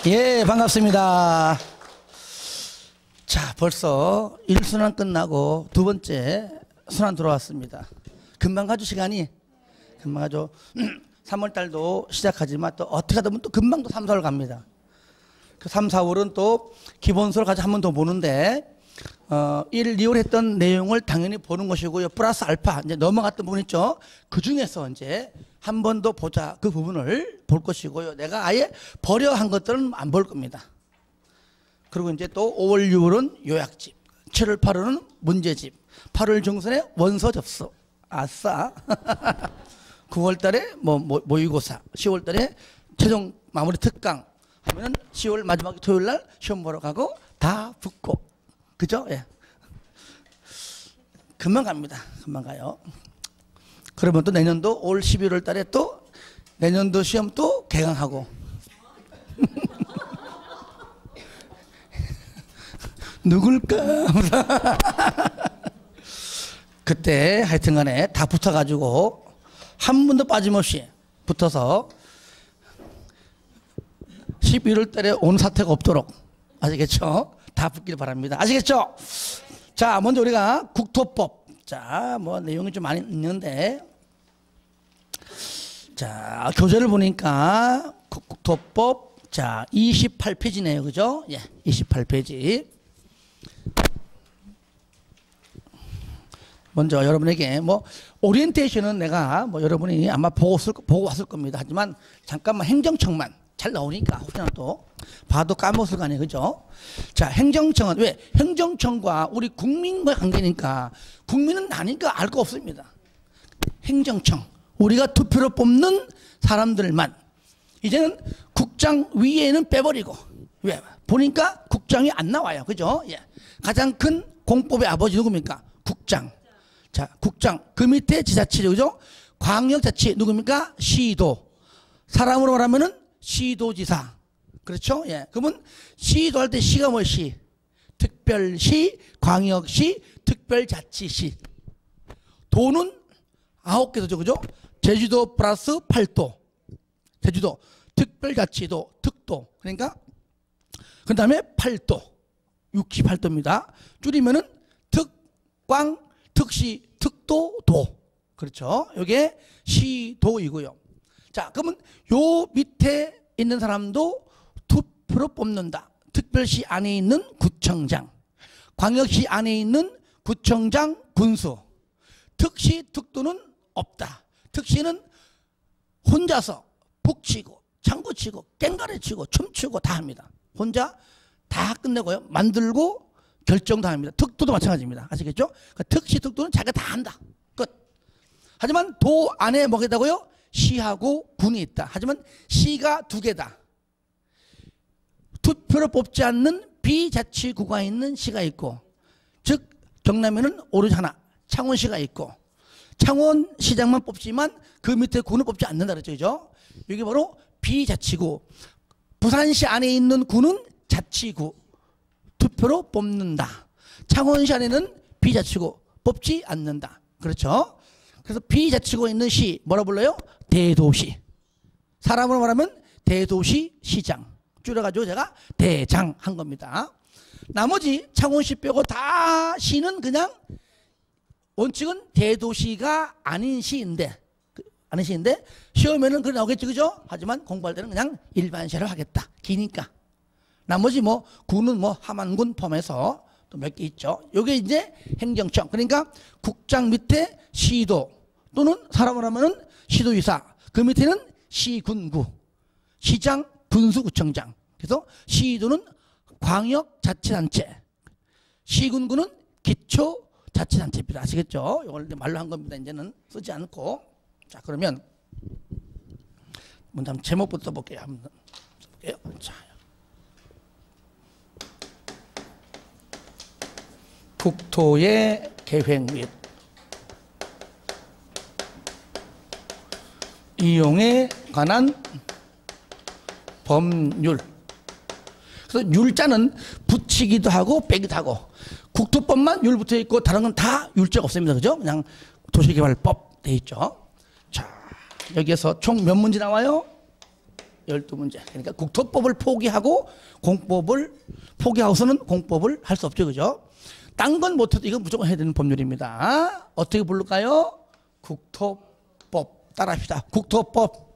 예, 반갑습니다. 자, 벌써 1순환 끝나고 두 번째 순환 들어왔습니다. 금방 가죠, 시간이. 금방 가죠. 3월달도 시작하지만 또 어떻게 하다 보면 또 금방 또 3, 4월 갑니다. 그 3, 4월은 또 기본서를 가지고 한 번 더 보는데 1, 2월 했던 내용을 당연히 보는 것이고요. 플러스 알파 이제 넘어갔던 부분 있죠. 그 중에서 이제 한 번 더 보자. 그 부분을 볼 것이고요. 내가 아예 버려 한 것들은 안 볼 겁니다. 그리고 이제 또 5월, 6월은 요약집, 7월, 8월은 문제집, 8월 중순에 원서 접수. 아싸. 9월 달에 모의고사, 10월 달에 최종 마무리 특강 하면은 10월 마지막 토요일 날 시험 보러 가고 다 붙고. 그죠? 예. 금방 갑니다. 금방 가요. 그러면 또 내년도 올 11월 달에 또 내년도 시험 또 개강하고. 누굴까? 그때 하여튼 간에 다 붙어가지고 한 번도 빠짐없이 붙어서 11월 달에 온 사태가 없도록 아시겠죠? 다 붙길 바랍니다. 아시겠죠? 자, 먼저 우리가 국토법. 자, 뭐 내용이 좀 많이 있는데, 자, 교재를 보니까 국토법, 자, 28페이지네요. 그죠? 예, 28페이지. 먼저 여러분에게 뭐 오리엔테이션은 내가 뭐 여러분이 아마 보고 왔을 겁니다. 하지만 잠깐만 행정청만 잘 나오니까 혹시나 또 봐도 까먹었을 거 아니에요. 그죠? 자, 행정청은 왜? 행정청과 우리 국민과의 관계니까 국민은 나니까 알 거 없습니다. 행정청, 우리가 투표로 뽑는 사람들만. 이제는 국장 위에는 빼버리고. 왜? 보니까 국장이 안 나와요. 그죠? 예. 가장 큰 공법의 아버지 누굽니까? 국장. 자, 국장. 그 밑에 지자체죠. 그죠? 광역자치 누굽니까? 시도. 사람으로 말하면은 시도지사. 그렇죠? 예. 그러면 시도할 때 시가 뭘 시? 특별시, 광역시, 특별자치시. 도는 9개도죠. 그죠? 제주도 플러스 8도. 제주도. 특별자치도, 특도. 그러니까 그 다음에 8도. 68도입니다. 줄이면은 특광, 특시, 특도, 도. 그렇죠? 이게 시도이고요. 자, 그러면 요 밑에 있는 사람도 투표로 뽑는다. 특별시 안에 있는 구청장, 광역시 안에 있는 구청장, 군수. 특시, 특도는 없다. 특시는 혼자서 북치고 장구치고 깽가리치고 춤추고 다 합니다. 혼자 다 끝내고요. 만들고 결정도 합니다. 특도도 마찬가지입니다. 아시겠죠? 그러니까 특시, 특도는 자기가 다 한다. 끝. 하지만 도 안에 뭐가 있다고요? 시하고 군이 있다. 하지만 시가 2개다. 투표를 뽑지 않는 비자치구가 있는 시가 있고, 즉 경남에는 오로지 하나 창원시가 있고, 창원시장만 뽑지만 그 밑에 군을 뽑지 않는다 그랬죠. 그죠? 이게 바로 비자치구. 부산시 안에 있는 구는 자치구. 투표로 뽑는다. 창원시 안에는 비자치구 뽑지 않는다. 그렇죠? 그래서 비자치구가 있는 시 뭐라 불러요? 대도시. 사람으로 말하면 대도시 시장. 줄여가지고 제가 대장 한 겁니다. 나머지 창원시 빼고 다 시는 그냥 원칙은 대도시가 아닌 시인데 시험에는 그래 나오겠죠. 그죠? 하지만 공부할 때는 그냥 일반시를 하겠다. 기니까. 나머지 뭐 구는 뭐 함안군 포함해서 또 몇 개 있죠. 요게 이제 행정청. 그러니까 국장 밑에 시도 또는 사람으로 하면은 시도지사. 그 밑에는 시군구, 시장, 군수구청장. 그래서 시도는 광역자치단체, 시군구는 기초자치단체입니다. 아시겠죠? 이걸 말로 한 겁니다. 이제는 쓰지 않고. 자, 그러면 먼저 한번 제목부터 볼게요. 한번 볼게요. 자, 국토의 계획 및 이용에 관한 법률. 그래서 율자는 붙이기도 하고 빼기도 하고, 국토법만 율 붙어 있고 다른 건 다 율자가 없습니다. 그죠? 그냥 도시개발법 돼 있죠. 자, 여기에서 총 몇 문제 나와요? 12문제. 그러니까 국토법을 포기하고 공법을 포기하고서는 공법을 할 수 없죠. 그죠? 딴 건 못해도 이건 무조건 해야 되는 법률입니다. 어떻게 부를까요? 국토법. 따라합시다. 국토법.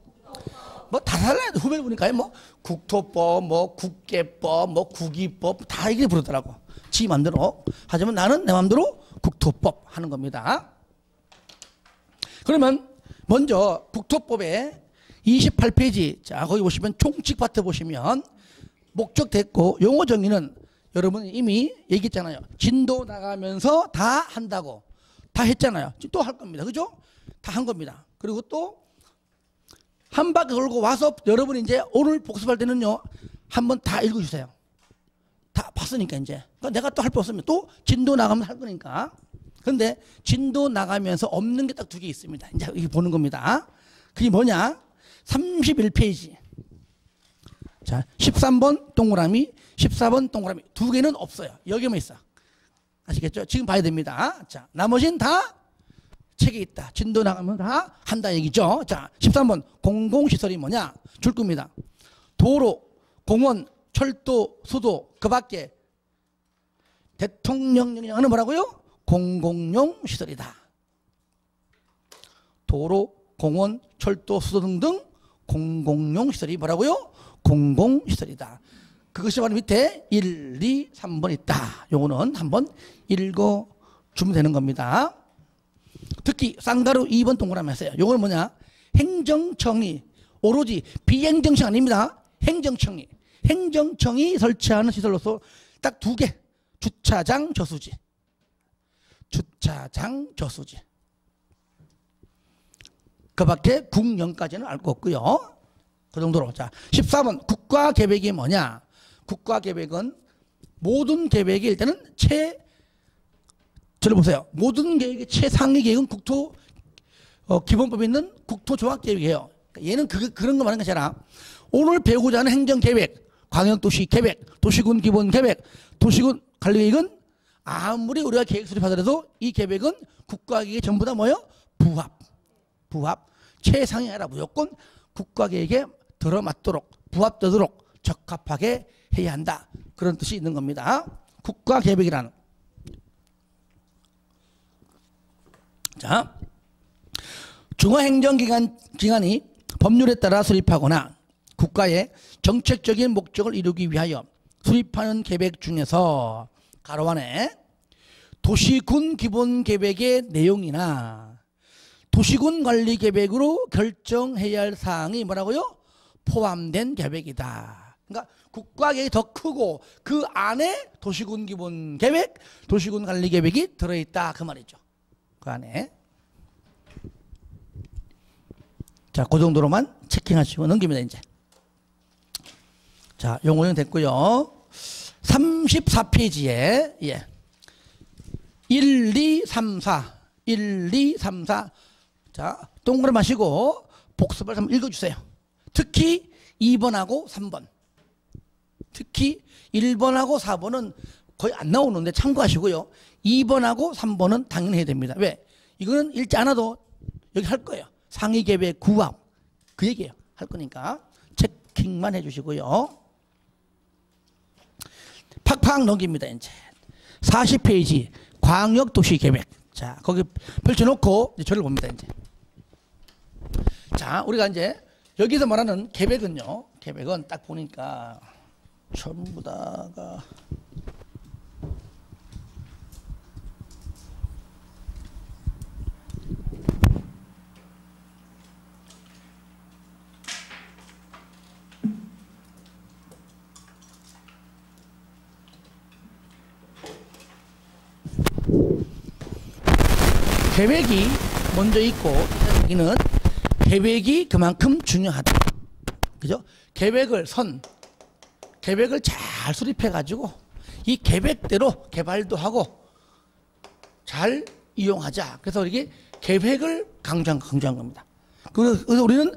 뭐 다 달라요. 후배를 보니까요. 뭐 국토법, 뭐 국계법, 뭐 국위법 다 이렇게 부르더라고. 지 맘대로. 하지만 나는 내 맘대로 국토법 하는 겁니다. 그러면 먼저 국토법의 28페이지. 자, 거기 보시면 총칙 파트 보시면 목적 됐고 용어 정의는 여러분 이미 얘기했잖아요. 진도 나가면서 다 한다고. 다 했잖아요. 또 할 겁니다. 그죠? 다 한 겁니다. 그리고 또 한 바퀴 돌고 와서 여러분이 이제 오늘 복습할 때는요. 한번 다 읽어주세요. 다 봤으니까 이제. 그러니까 내가 또 할 거 없으면 또 진도 나가면 할 거니까. 그런데 진도 나가면서 없는 게 딱 2개 있습니다. 이제 이게 보는 겁니다. 그게 뭐냐? 31페이지. 자, 13번 동그라미, 14번 동그라미. 2개는 없어요. 여기만 있어. 아시겠죠? 지금 봐야 됩니다. 자, 나머지는 다 책에 있다. 진도 나가면 다 한다 얘기죠. 자, 13번 공공시설이 뭐냐? 줄 겁니다. 도로, 공원, 철도, 수도 그 밖에 대통령령령은 뭐라고요? 공공용 시설이다. 도로, 공원, 철도, 수도 등등 공공용 시설이 뭐라고요? 공공시설이다. 그것이 바로 밑에 1, 2, 3번 있다. 요거는 한번 읽어주면 되는 겁니다. 특히 쌍가루 2번 동그라미 했어요. 요거는 뭐냐? 행정청이 오로지 비행정청 아닙니다. 행정청이 설치하는 시설로서 딱 2개. 주차장, 저수지. 주차장, 저수지. 그 밖에 국령까지는 알 거 없고요. 그 정도로. 자, 14번 국가계획이 뭐냐? 국가계획은 모든 계획이 일단은 들어보세요. 모든 계획의 최상위 계획은 기본법에 있는 국토조합계획이에요. 얘는 그런 거 말하는 것이 아니라 오늘 배우고자 하는 행정계획, 광역도시계획, 도시군 기본계획, 도시군 관리계획은 아무리 우리가 계획 수립하더라도 이 계획은 국가계획이 전부 다 뭐예요? 부합. 최상위 아니라 무조건 국가계획에 들어맞도록 부합되도록 적합하게 해야 한다. 그런 뜻이 있는 겁니다. 국가계획이라는. 자, 중앙행정기관이 법률에 따라 수립하거나 국가의 정책적인 목적을 이루기 위하여 수립하는 계획 중에서 가로 안에 도시군 기본계획의 내용이나 도시군 관리계획으로 결정해야 할 사항이 뭐라고요? 포함된 계획이다. 그러니까 국가계획이 더 크고 그 안에 도시군 기본계획, 도시군 관리계획이 들어있다. 그 말이죠. 그 안에. 자, 그 정도로만 체킹하시고 넘깁니다, 이제. 자, 용어는 됐고요. 34페이지에, 1, 2, 3, 4. 1, 2, 3, 4. 자, 동그라미 하시고 복습을 한번 읽어주세요. 특히 2번하고 3번. 특히 1번하고 4번은 거의 안 나오는데 참고하시고요. 2번하고 3번은 당연히 해야 됩니다. 왜? 이거는 읽지 않아도 여기 할 거예요. 상위계획 구합. 그 얘기예요. 할 거니까 체킹만 해주시고요. 팍팍 넘깁니다. 이제 40페이지 광역도시계획. 자, 거기 펼쳐놓고 이제 저를 봅니다. 이제. 자, 우리가 이제 여기서 말하는 계획은요. 계획은 딱 보니까 전부 다가 계획이 먼저 있고 여기는 계획이 그만큼 중요하다. 그죠? 계획을 잘 수립해 가지고 이 계획대로 개발도 하고 잘 이용하자. 그래서 이게 계획을 강조한 겁니다. 그래서 우리는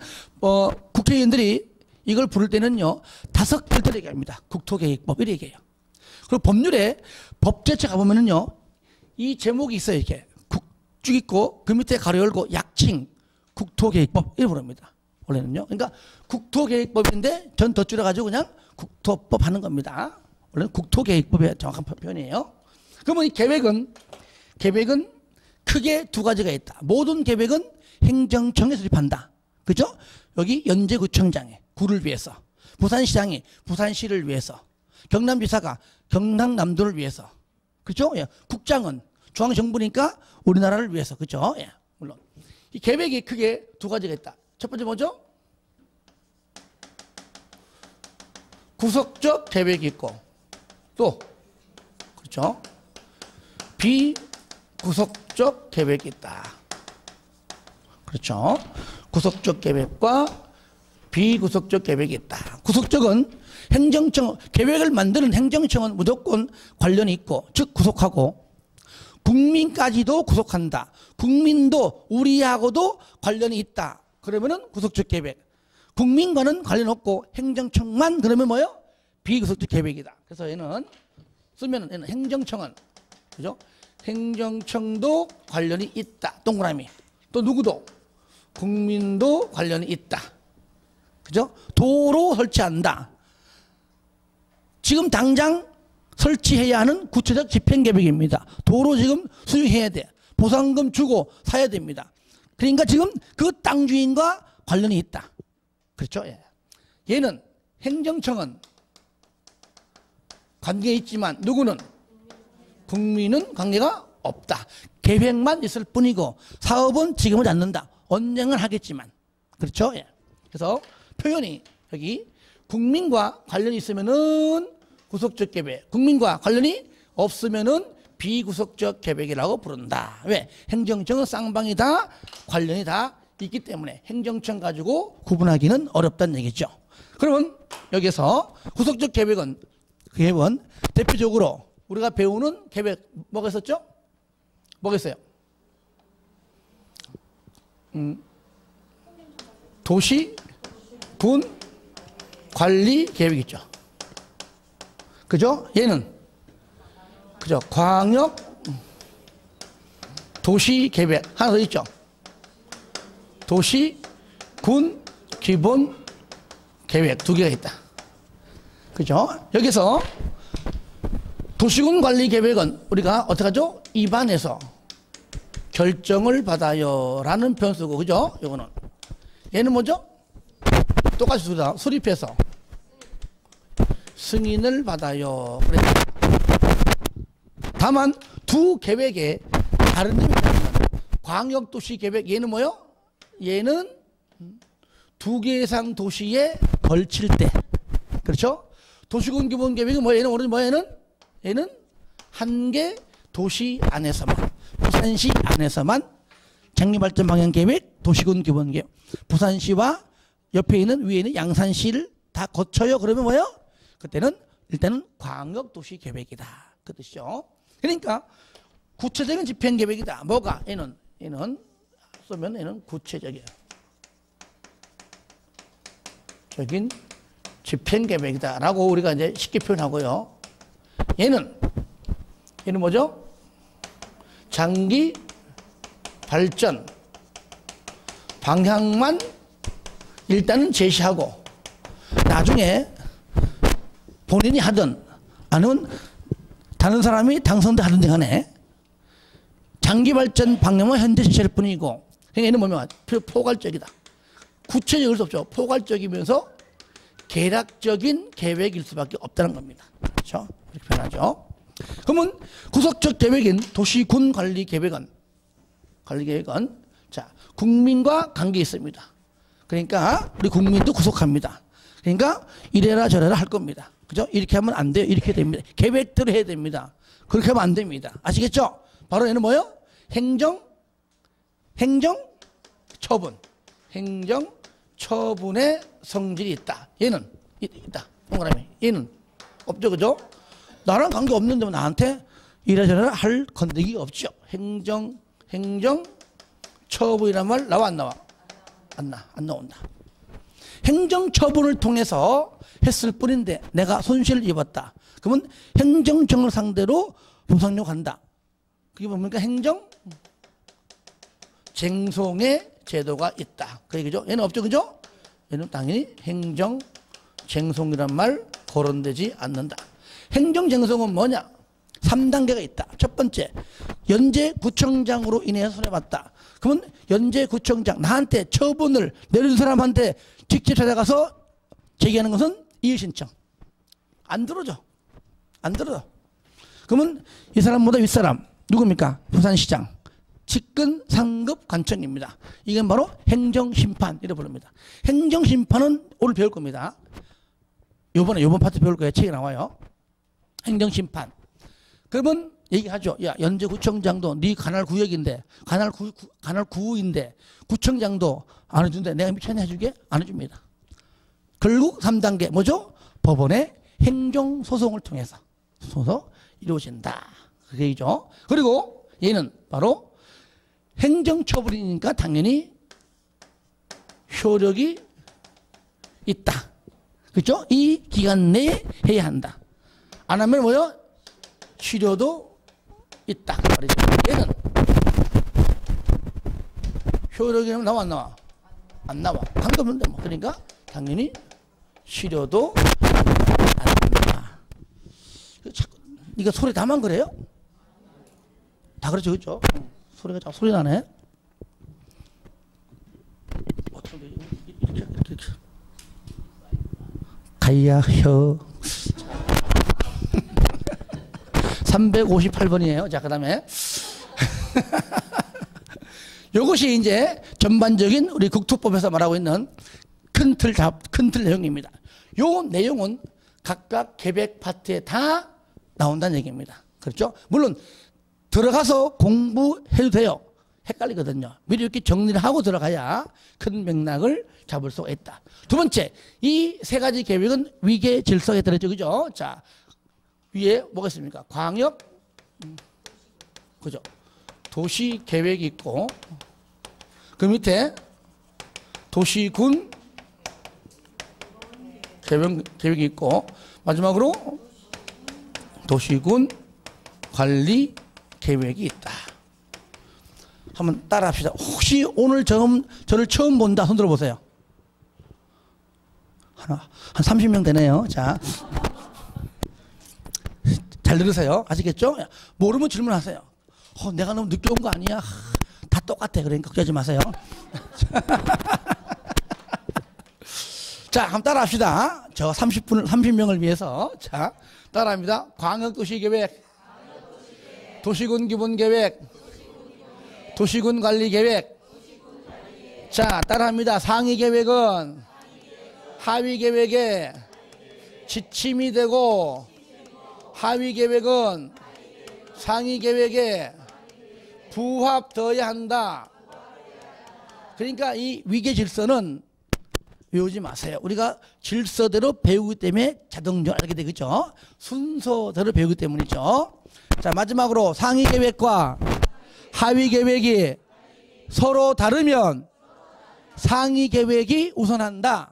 국회의원들이 이걸 부를 때는요 5글자를 얘기합니다. 국토계획법 이렇게 얘기해요. 그리고 법률에 법제처 가보면은요 이 제목이 있어요. 이렇게 쭉 있고 그 밑에 가로 열고 약칭 국토계획법 이렇게 부릅니다. 원래는요. 그러니까 국토계획법인데 전 더 줄여가지고 그냥 국토법 하는 겁니다. 원래는 국토계획법의 정확한 표현이에요. 그러면 이 계획은 크게 두 가지가 있다. 모든 계획은 행정청에 수립한다. 그죠? 여기 연제구청장이 구를 위해서, 부산시장이 부산시를 위해서, 경남지사가 경상남도를 위해서, 그죠? 예. 국장은 중앙정부니까 우리나라를 위해서, 그죠? 예. 물론 이 계획이 크게 두 가지가 있다. 첫 번째 뭐죠? 구속적 계획이 있고 또 그렇죠? 비구속적 계획이 있다. 그렇죠? 구속적 계획과 비구속적 계획이 있다. 구속적은 행정청, 계획을 만드는 행정청은 무조건 관련이 있고, 즉 구속하고, 국민까지도 구속한다. 국민도 우리하고도 관련이 있다. 그러면은 구속적 계획. 국민과는 관련 없고 행정청만 그러면 뭐예요? 비구속적 계획이다. 그래서 얘는 쓰면은 얘는 행정청은, 그죠? 행정청도 관련이 있다. 동그라미. 또 누구도? 국민도 관련이 있다. 그죠? 도로 설치한다. 지금 당장 설치해야 하는 구체적 집행계획입니다. 도로 지금 수용해야 돼. 보상금 주고 사야 됩니다. 그러니까 지금 그 땅 주인과 관련이 있다. 그렇죠? 예. 얘는 행정청은 관계 있지만 누구는? 국민은 관계가 없다. 계획만 있을 뿐이고 사업은 지금은 않는다. 언젠간 하겠지만. 그렇죠? 예. 그래서 표현이 여기 국민과 관련이 있으면은 구속적 계획, 국민과 관련이 없으면은 비구속적 계획이라고 부른다. 왜? 행정청은 쌍방이 다 관련이 다 있기 때문에 행정청 가지고 구분하기는 어렵다는 얘기죠. 그러면 여기서 구속적 계획은 대표적으로 우리가 배우는 계획 뭐가 있었죠? 뭐가 있어요? 도시, 군, 관리 계획 있죠. 그죠? 얘는 그죠? 광역 도시 계획 하나 더 있죠. 도시, 군, 기본 계획 두 개가 있다. 그죠? 여기서 도시군 관리 계획은 우리가 어떻게 하죠? 입안에서 결정을 받아요 라는 표현 쓰고, 그죠? 요거는 얘는 뭐죠? 똑같이 수립해서 승인을 받아요. 그래. 다만 두 계획에 다른 점이 있습니다. 광역도시 계획 얘는 뭐요? 얘는 두 개 이상 도시에 걸칠 때, 그렇죠? 도시군 기본 계획은 뭐 얘는 한 개 도시 안에서만, 부산시 안에서만 장기발전 방향 계획, 도시군 기본 계획. 부산시와 옆에 있는 위에 있는 양산시를 다 거쳐요. 그러면 뭐예요? 그때는 일단은 광역도시 계획이다. 그 뜻이죠. 그러니까 구체적인 집행 계획이다. 뭐가? 얘는 쏘면 얘는 구체적이에요. 적인 집행 계획이다라고 우리가 이제 쉽게 표현하고요. 얘는 뭐죠? 장기 발전 방향만 일단은 제시하고 나중에 본인이 하든 아니면 다른 사람이 당선돼 하든지 간에 장기 발전 방향만 현재 제시할 뿐이고, 얘는 뭐냐면 포괄적이다. 구체적일 수 없죠. 포괄적이면서 계략적인 계획일 수밖에 없다는 겁니다. 그렇죠? 이렇게 표현하죠. 그러면 구속적 계획인 도시군 관리 계획은 자, 국민과 관계 있습니다. 그러니까 우리 국민도 구속합니다. 그러니까 이래라 저래라 할 겁니다. 그죠? 이렇게 하면 안 돼요. 이렇게 됩니다. 계획대로 해야 됩니다. 그렇게 하면 안 됩니다. 아시겠죠? 바로 얘는 뭐예요? 행정처분. 행정처분의 성질이 있다. 얘는 있다. 동그라미. 얘는 없죠. 그죠? 나랑 관계 없는데 나한테 이래저래 할 건드기가 없죠. 행정처분이란 말 나와 안 나와? 안 나온다. 행정처분을 통해서 했을 뿐인데 내가 손실을 입었다. 그러면 행정청을 상대로 보상료 간다. 그게 뭡니까? 행정쟁송의 제도가 있다. 그 얘기죠. 얘는 없죠. 그죠? 얘는 당연히 행정쟁송이란 말 거론되지 않는다. 행정쟁송은 뭐냐? 3단계가 있다. 첫 번째, 연제구청장으로 인해서 손해봤다. 그러면 연제구청장, 나한테 처분을 내린 사람한테 직접 찾아가서 제기하는 것은 이의신청. 안 들어줘. 안 들어줘. 그러면 이 사람보다 윗사람, 누굽니까? 부산시장. 직근 상급 관청입니다. 이건 바로 행정심판, 이래 부릅니다. 행정심판은 오늘 배울 겁니다. 요번 파트 배울 거예요. 책에 나와요. 행정심판. 그러면 얘기하죠. 야, 연제구청장도 네 관할 구역인데, 관할 구인데, 구청장도 안 해준대. 내가 미천에 해줄게? 안 해줍니다. 결국 3단계, 뭐죠? 법원의 행정소송을 통해서 이루어진다. 그 얘기죠. 그리고 얘는 바로 행정처분이니까 당연히 효력이 있다. 그렇죠? 이 기간 내에 해야 한다. 안 하면 뭐요? 치료도 있다. 그 말이죠. 얘는 효력이 나와 안 나와? 안 나와. 방금인데 뭐. 그러니까 당연히 치료도 안 된다. 이거 소리 다만 그래요? 다 그렇죠, 그렇죠? 소리가 자꾸 소리 나네. 이렇게. 가야혀. 358번이에요. 자, 그 다음에. 이것이 이제 전반적인 우리 국토법에서 말하고 있는 큰 틀 내용입니다. 요 내용은 각각 계획 파트에 다 나온다는 얘기입니다. 그렇죠? 물론 들어가서 공부해도 돼요. 헷갈리거든요. 미리 이렇게 정리를 하고 들어가야 큰 맥락을 잡을 수가 있다. 두 번째, 이 세 가지 계획은 위계 질서에 들어있죠. 그죠? 자, 위에 뭐가 있습니까? 광역, 그죠? 도시 계획이 있고, 그 밑에 도시군 계획이 있고, 마지막으로 도시군 관리 계획이 있다. 한번 따라 합시다. 혹시 오늘 저를 처음 본다 손 들어보세요. 한 30명 되네요. 자, 잘 들으세요. 아시겠죠? 모르면 질문하세요. 내가 너무 늦게 온 거 아니야? 다 똑같아. 그러니까 걱정하지 마세요. 자, 한번 따라 합시다. 저 30명을 위해서. 자, 따라 합니다. 광역도시계획, 도시군 기본계획, 도시군 관리계획. 자, 따라 합니다. 상위계획은 하위계획에 지침이 되고, 하위계획은 상위계획에 부합되어야 한다. 그러니까 이 위계 질서는 외우지 마세요. 우리가 질서대로 배우기 때문에 자동적으로 알게 되겠죠. 순서대로 배우기 때문이죠. 자, 마지막으로 상위계획과 하위계획이 서로 다르면 상위계획이 우선한다.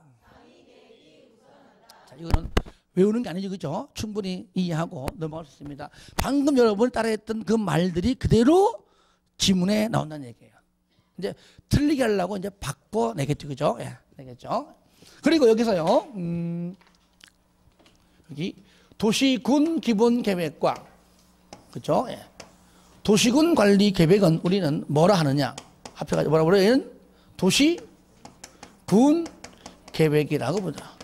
자, 이거는 외우는 게 아니죠. 그죠? 충분히 이해하고 넘어갈 수 있습니다. 방금 여러분이 따라했던 그 말들이 그대로 지문에 나온다는 얘기예요. 이제 틀리게 하려고 이제 바꿔내겠죠. 그죠? 예, 내겠죠. 그리고 여기서요, 여기 도시군 기본 계획과, 그죠? 예. 도시군 관리 계획은 우리는 뭐라 하느냐? 합해가지고 뭐라고 그래요? 얘는 도시군 계획이라고 보자.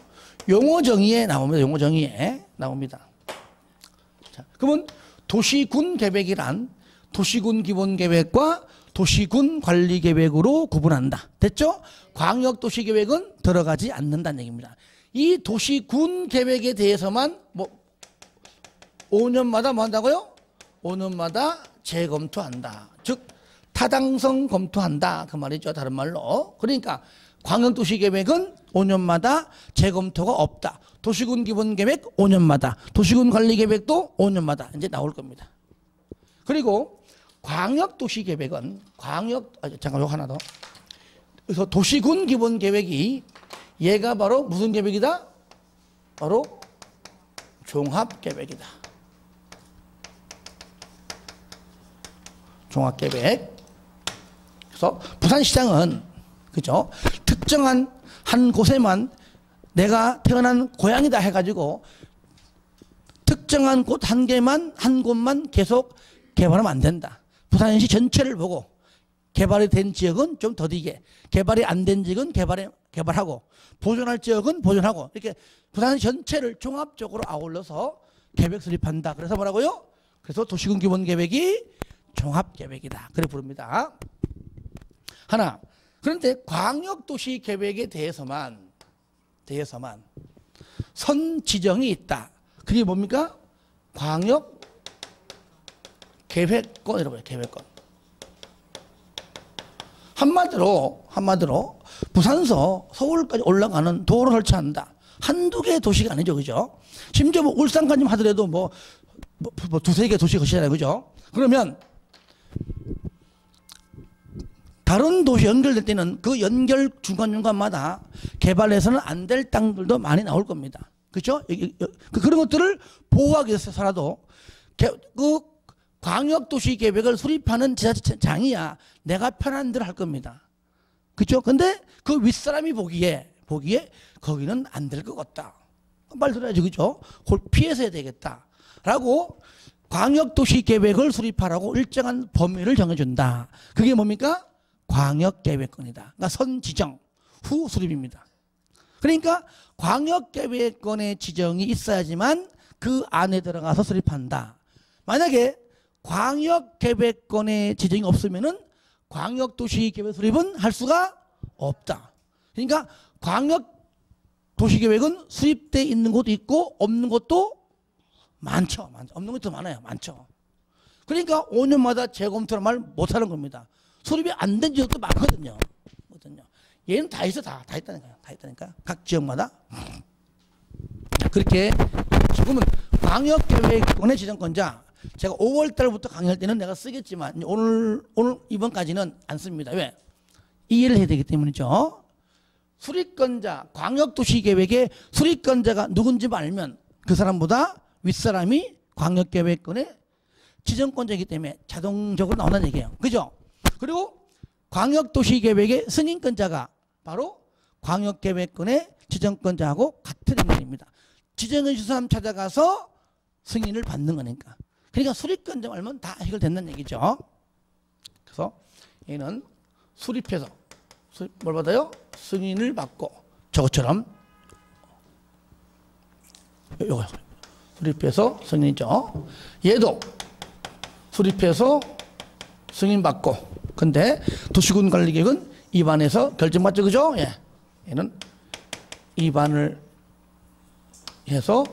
용어 정의에 나옵니다. 용어 정의에 나옵니다. 자, 그러면 도시군 계획이란 도시군 기본 계획과 도시군 관리 계획으로 구분한다. 됐죠? 광역도시 계획은 들어가지 않는다는 얘기입니다. 이 도시군 계획에 대해서만 5년마다 뭐 한다고요? 5년마다 재검토한다. 즉 타당성 검토한다. 그 말이죠. 다른 말로. 그러니까 광역도시 계획은 5년마다 재검토가 없다. 도시군 기본 계획 5년마다, 도시군 관리 계획도 5년마다 이제 나올 겁니다. 그리고 광역도시 계획은 잠깐 요 하나 더. 그래서 도시군 기본 계획이 얘가 바로 무슨 계획이다? 바로 종합 계획이다. 종합 계획. 그래서 부산시장은 그죠? 특정한 한 곳에만 내가 태어난 고향이다 해가지고 특정한 곳 한 개만, 한 곳만 계속 개발하면 안 된다. 부산시 전체를 보고 개발이 된 지역은 좀 더디게, 개발이 안 된 지역은 개발하고, 보존할 지역은 보존하고, 이렇게 부산 전체를 종합적으로 아울러서 계획 수립한다. 그래서 뭐라고요? 그래서 도시군 기본 계획이 종합 계획이다. 그래 부릅니다. 하나. 그런데 광역 도시 계획에 대해서만 선 지정이 있다. 그게 뭡니까? 광역 계획권 이라고 해요. 계획권. 한마디로 부산서 서울까지 올라가는 도로 설치한다. 한두 개의 도시가 아니죠. 그죠? 심지어 뭐 울산까지 하더라도 뭐 두세 개 도시 거시잖아요. 그죠? 그러면 다른 도시 연결될 때는 그 연결 중간중간마다 개발해서는 안 될 땅들도 많이 나올 겁니다. 그렇죠? 그런 것들을 보호하기 위해서라도 그 광역도시 계획을 수립하는 지자체장이야 내가 편한 대로 할 겁니다. 그렇죠? 근데 그 윗사람이 보기에 거기는 안 될 것 같다. 말 들어야지. 그죠? 그걸 피해서 해야 되겠다. 라고 광역도시 계획을 수립하라고 일정한 범위를 정해준다. 그게 뭡니까? 광역계획권이다. 그러니까 선지정 후 수립입니다. 그러니까 광역계획권의 지정이 있어야지만 그 안에 들어가서 수립한다. 만약에 광역계획권의 지정이 없으면은 광역도시계획 수립은 할 수가 없다. 그러니까 광역도시계획은 수립돼 있는 곳도 있고 없는 곳도 많죠. 없는 것도 많아요. 많죠. 그러니까 5년마다 재검토를 말 못하는 겁니다. 수립이 안 된 지역도 많거든요. 얘는 다 있어. 다 있다니까요. 다 있다니까. 각 지역마다. 그렇게 지금은 광역계획권의 지정권자, 제가 5월 달부터 강의할 때는 내가 쓰겠지만 오늘 이번까지는 안 씁니다. 왜? 이해를 해야 되기 때문이죠. 수립권자, 광역도시계획의 수립권자가 누군지만 알면 그 사람보다 윗사람이 광역계획권의 지정권자이기 때문에 자동적으로 나온다는 얘기예요. 그죠? 그리고 광역도시계획의 승인권자가 바로 광역계획권의 지정권자하고 같은 인물입니다. 지정해 준 사람 찾아가서 승인을 받는 거니까. 그러니까 수립권자만 알면 다 해결된다는 얘기죠. 그래서 얘는 수립해서 뭘 받아요? 승인을 받고 저것처럼 요거 수립해서 승인이죠. 얘도 수립해서 승인받고. 근데 도시군 관리계획은 입안해서 결정받죠. 그죠? 예. 얘는 입안을 해서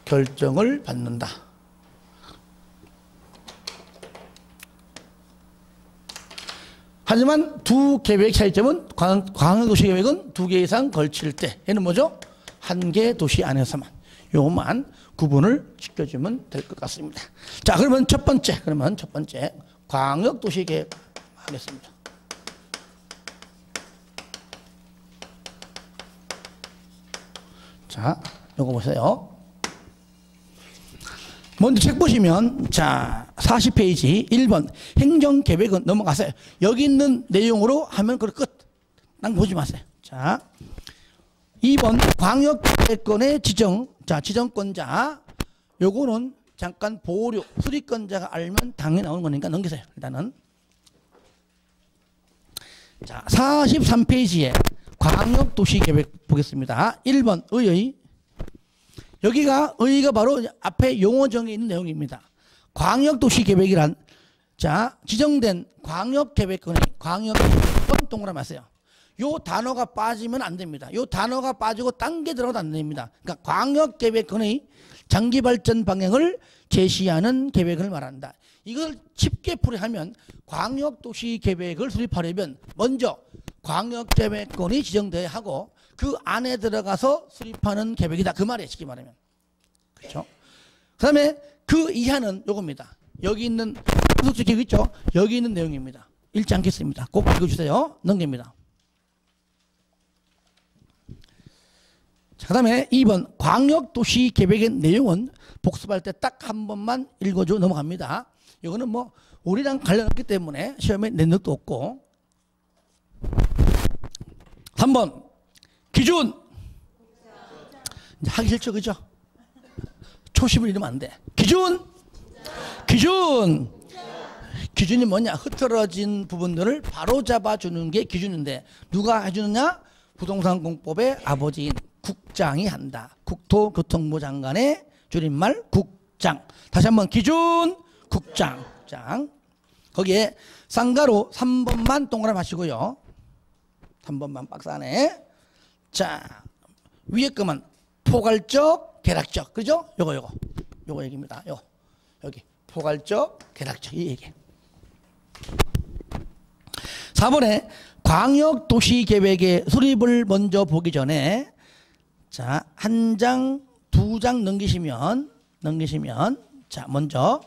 결정을 받는다. 하지만 두 계획 차이점은 광역도시계획은 2개 이상 걸칠 때 얘는 뭐죠? 1개 도시 안에서만. 요것만 구분을 시켜주면 될 것 같습니다. 자, 그러면 첫 번째 광역도시계획 하겠습니다. 자, 요거 보세요. 먼저 책 보시면, 자, 40페이지 1번 행정계획은 넘어가세요. 여기 있는 내용으로 하면 그걸 끝. 난 보지 마세요. 자, 2번 광역계획권의 지정. 자, 지정권자. 요거는 잠깐 보류, 수립권자가 알면 당연히 나오는 거니까 넘기세요. 일단은. 자, 43페이지에 광역도시계획 보겠습니다. 1번 의의. 여기가 의의가 바로 앞에 용어정에 있는 내용입니다. 광역도시계획이란, 자, 지정된 광역계획권의 광역계획권 동그라미 하세요. 요 단어가 빠지면 안 됩니다. 요 단어가 빠지고 딴 게 들어가도 안 됩니다. 그러니까 광역계획권의 장기발전 방향을 제시하는 계획을 말한다. 이걸 쉽게 풀이하면 광역도시계획을 수립하려면 먼저 광역계획권이 지정돼야 하고 그 안에 들어가서 수립하는 계획이다. 그 말이에요. 쉽게 말하면. 그렇죠? 그 다음에 그 이하는 요겁니다. 여기 있는 후속적 계획 있죠? 여기 있는 내용입니다. 읽지 않겠습니다. 꼭 읽어주세요. 넘깁니다. 자, 그 다음에 2번 광역도시계획의 내용은 복습할 때 딱 한 번만 읽어주고 넘어갑니다. 이거는 뭐 우리랑 관련 없기 때문에 시험에 낸 적도 없고. 3번 기준. 이제 하기 싫죠, 그죠? 초심을 잃으면 안 돼. 기준. 기준. 기준이 뭐냐? 흐트러진 부분들을 바로 잡아주는 게 기준인데 누가 해주느냐? 부동산공법의 아버지인 국장이 한다. 국토교통부 장관의 줄임말 국장. 다시 한번 기준 국장. 거기에 쌍가루 3번만 동그라미 하시고요. 3번만 박스 안에. 자, 위에 거만 포괄적, 개락적. 그죠? 요거 얘기입니다. 여기 포괄적, 개락적 이 얘기. 4번에 광역도시계획의 수립을 먼저 보기 전에 자, 한 장, 두 장 넘기시면 자, 먼저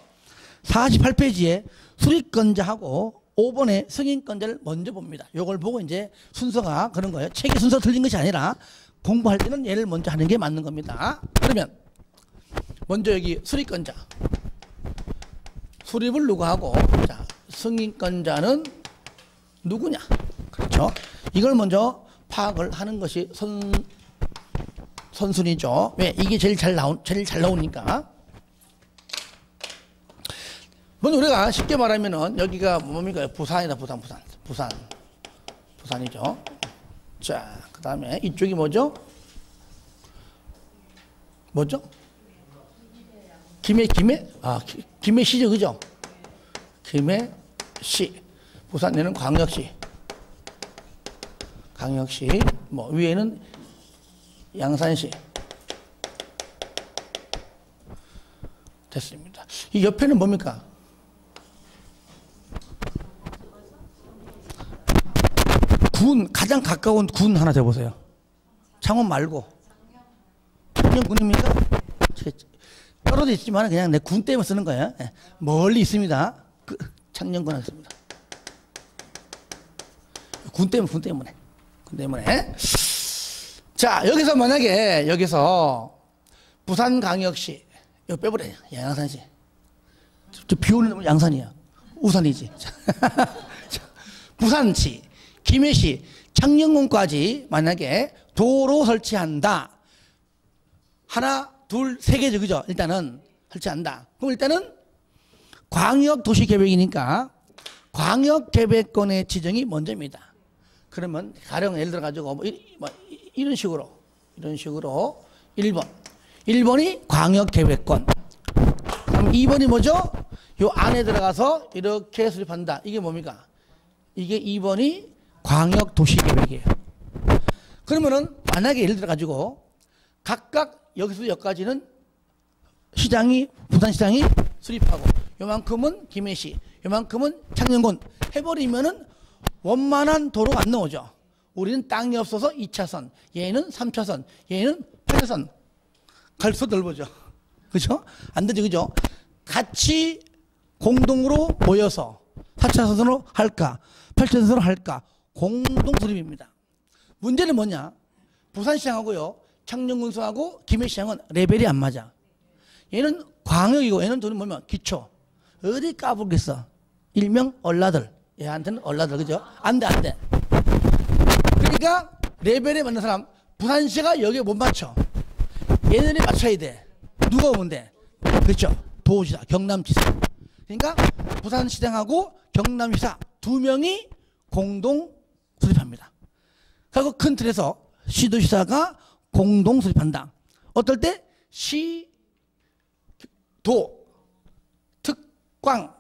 48페이지에 수립권자하고 5번에 승인권자를 먼저 봅니다. 요걸 보고 이제 순서가 그런 거예요. 책의 순서 틀린 것이 아니라 공부할 때는 얘를 먼저 하는 게 맞는 겁니다. 그러면 먼저 여기 수립권자. 수립을 누가 하고 자, 승인권자는 누구냐? 그렇죠. 이걸 먼저 파악을 하는 것이 선순위죠. 왜? 이게 제일 잘 나오니까. 먼저 우리가 쉽게 말하면은 여기가 뭡니까? 부산이다, 부산이죠. 자, 그 다음에 이쪽이 뭐죠? 김해시죠, 그죠? 김해시. 부산 얘는 광역시. 뭐 위에는 양산시. 됐습니다. 이 옆에는 뭡니까? 가장 가까운 군 하나 대보세요. 창원 말고. 창녕군입니까? 떨어져 있지만 그냥 내 군 때문에 쓰는 거예요. 멀리 있습니다. 창녕군 하겠습니다. 군 때문에. 자, 여기서 만약에 부산광역시 이거 빼버려요. 양산시. 비 오는 놈은 양산이야. 우산이지. 부산시, 김해시, 창녕군까지 만약에 도로 설치한다. 하나, 둘, 세 개죠, 그죠? 일단은 설치한다. 그럼 일단은 광역도시계획이니까 광역계획권의 지정이 먼저입니다. 그러면 가령 예를 들어 가지고 이런 식으로 1번이 광역계획권. 그럼 2번이 뭐죠? 요 안에 들어가서 이렇게 수립한다. 이게 뭡니까? 이게 2번이 광역도시계획이에요. 그러면은 만약에 예를 들어 가지고 각각 여기서 여기까지는 부산시장이 수립하고 요만큼은 김해시, 요만큼은 창녕군 해버리면은 원만한 도로가 안 나오죠. 우리는 땅이 없어서 2차선, 얘는 3차선, 얘는 8차선. 갈수록 넓어져. 그죠? 안 되죠, 그죠? 같이 공동으로 모여서 4차선으로 할까, 8차선으로 할까, 공동 수립입니다. 문제는 뭐냐? 부산시장하고요, 창녕군수하고 김해시장은 레벨이 안 맞아. 얘는 광역이고 얘는 돈이 뭐면 기초. 어디 까불겠어? 일명 얼라들. 얘한테는 얼라들, 그죠? 안 돼. 그러니까 레벨에 맞는 사람, 부산시가 여기에 못 맞춰. 얘네들이 맞춰야 돼. 누가 오면 돼? 그렇죠? 도지사, 경남지사. 그러니까 부산시장하고 경남지사 두 명이 공동 수립합니다. 그리고 큰 틀에서 시도지사가 공동 수립한다. 어떨 때? 시, 도, 특광